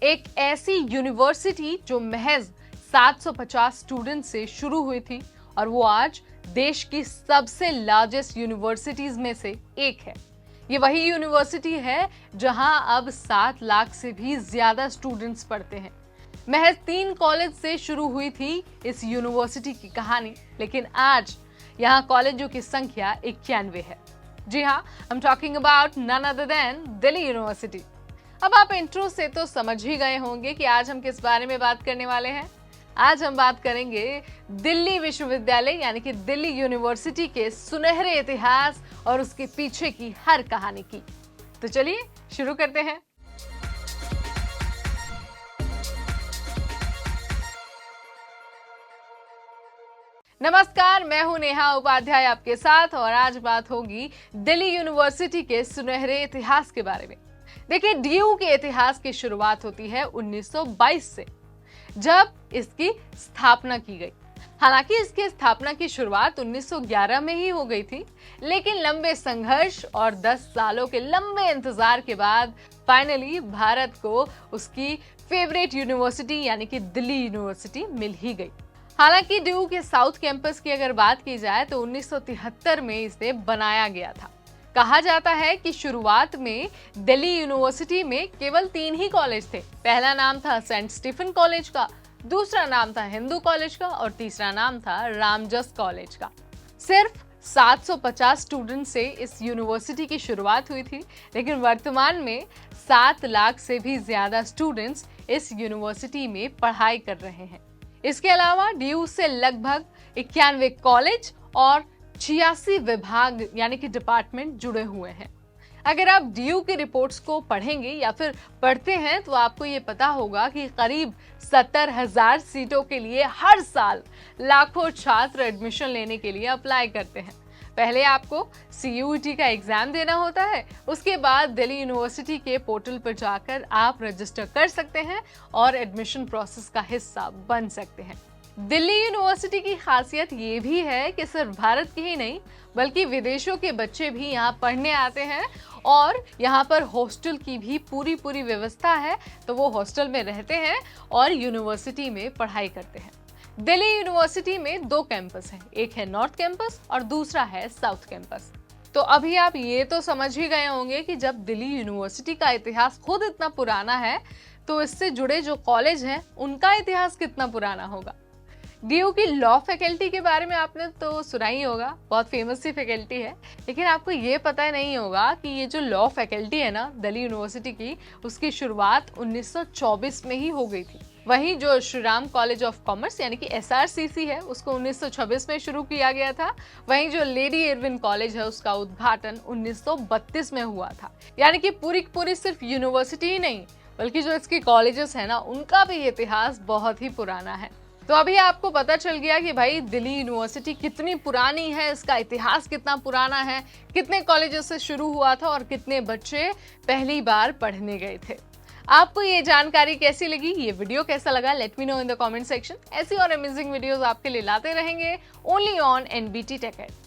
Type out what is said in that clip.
एक ऐसी यूनिवर्सिटी जो महज 750 स्टूडेंट से शुरू हुई थी और वो आज देश की सबसे लार्जेस्ट यूनिवर्सिटीज में से एक है। ये वही यूनिवर्सिटी है जहां अब 7 लाख से भी ज्यादा स्टूडेंट्स पढ़ते हैं। महज 3 कॉलेज से शुरू हुई थी इस यूनिवर्सिटी की कहानी, लेकिन आज यहाँ कॉलेजों की संख्या 91 है। जी हाँ, I am talking about none other than Delhi university. अब आप इंट्रो से तो समझ ही गए होंगे कि आज हम किस बारे में बात करने वाले हैं। आज हम बात करेंगे दिल्ली विश्वविद्यालय यानी कि दिल्ली यूनिवर्सिटी के सुनहरे इतिहास और उसके पीछे की हर कहानी की। तो चलिए शुरू करते हैं। नमस्कार, मैं हूं नेहा उपाध्याय आपके साथ और आज बात होगी दिल्ली यूनिवर्सिटी के सुनहरे इतिहास के बारे में। देखिए, डीयू के इतिहास की शुरुआत होती है 1922 से, जब इसकी स्थापना की गई। हालांकि इसकी स्थापना की शुरुआत 1911 में ही हो गई थी, लेकिन लंबे संघर्ष और 10 सालों के लंबे इंतजार के बाद फाइनली भारत को उसकी फेवरेट यूनिवर्सिटी यानी कि दिल्ली यूनिवर्सिटी मिल ही गई। हालांकि डीयू के साउथ कैंपस की अगर बात की जाए तो 1973 में इसे बनाया गया था। कहा जाता है कि शुरुआत में दिल्ली यूनिवर्सिटी में केवल 3 ही कॉलेज थे। पहला नाम था सेंट स्टीफन कॉलेज का, दूसरा नाम था हिंदू कॉलेज का और तीसरा नाम था रामजस कॉलेज का। सिर्फ 750 स्टूडेंट से इस यूनिवर्सिटी की शुरुआत हुई थी, लेकिन वर्तमान में 7 लाख से भी ज्यादा स्टूडेंट्स इस यूनिवर्सिटी में पढ़ाई कर रहे हैं। इसके अलावा डीयू से लगभग 91 कॉलेज और 86 विभाग यानी कि डिपार्टमेंट जुड़े हुए हैं। अगर आप डीयू की रिपोर्ट्स को पढ़ेंगे या फिर पढ़ते हैं तो आपको ये पता होगा कि करीब 70,000 सीटों के लिए हर साल लाखों छात्र एडमिशन लेने के लिए अप्लाई करते हैं। पहले आपको CUET का एग्जाम देना होता है, उसके बाद दिल्ली यूनिवर्सिटी के पोर्टल पर जाकर आप रजिस्टर कर सकते हैं और एडमिशन प्रोसेस का हिस्सा बन सकते हैं। दिल्ली यूनिवर्सिटी की खासियत ये भी है कि सिर्फ भारत के ही नहीं बल्कि विदेशों के बच्चे भी यहाँ पढ़ने आते हैं और यहाँ पर हॉस्टल की भी पूरी व्यवस्था है, तो वो हॉस्टल में रहते हैं और यूनिवर्सिटी में पढ़ाई करते हैं। दिल्ली यूनिवर्सिटी में 2 कैंपस हैं, एक है नॉर्थ कैंपस और दूसरा है साउथ कैंपस। तो अभी आप ये तो समझ ही गए होंगे कि जब दिल्ली यूनिवर्सिटी का इतिहास खुद इतना पुराना है तो इससे जुड़े जो कॉलेज हैं उनका इतिहास कितना पुराना होगा। डीयू की लॉ फैकल्टी के बारे में आपने तो सुना ही होगा, बहुत फेमस सी फैकल्टी है, लेकिन आपको ये पता नहीं होगा कि ये जो लॉ फैकल्टी है ना दिल्ली यूनिवर्सिटी की, उसकी शुरुआत 1924 में ही हो गई थी। वहीं जो Shri Ram college of commerce यानी कि SRCC है उसको 1926 में शुरू किया गया था। वहीं जो लेडी इरविन कॉलेज है उसका उद्घाटन 1932 में हुआ था। यानी कि पूरी सिर्फ यूनिवर्सिटी ही नहीं बल्कि जो इसके कॉलेजेस है ना उनका भी इतिहास बहुत ही पुराना है। तो अभी आपको पता चल गया कि भाई दिल्ली यूनिवर्सिटी कितनी पुरानी है, इसका इतिहास कितना पुराना है, कितने कॉलेजेस से शुरू हुआ था और कितने बच्चे पहली बार पढ़ने गए थे। आपको ये जानकारी कैसी लगी, ये वीडियो कैसा लगा, let me know in the comment section. ऐसी और अमेजिंग वीडियोस आपके लिए लाते रहेंगे only on NBT Tech Ed।